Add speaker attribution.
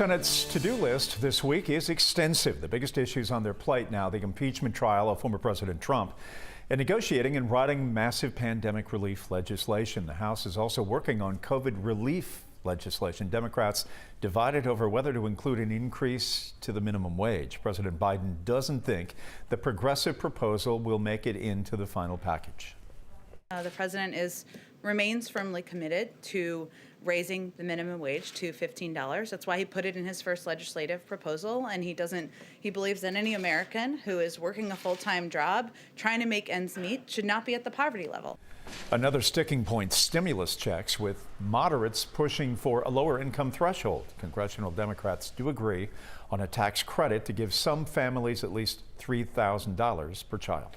Speaker 1: Senate's to-do list this week is extensive. The biggest issues on their plate now: the impeachment trial of former President Trump and negotiating and writing massive pandemic relief legislation. The House is also working on COVID relief legislation. Democrats divided over whether to include an increase to the minimum wage. President Biden doesn't think the progressive proposal will make it into the final package.
Speaker 2: The president remains firmly committed to raising the minimum wage to $15. That's why he put it in his first legislative proposal, and he believes that any American who is working a full-time job trying to make ends meet should not be at the poverty level.
Speaker 1: Another sticking point: stimulus checks, with moderates pushing for a lower income threshold. Congressional Democrats do agree on a tax credit to give some families at least $3,000 per child.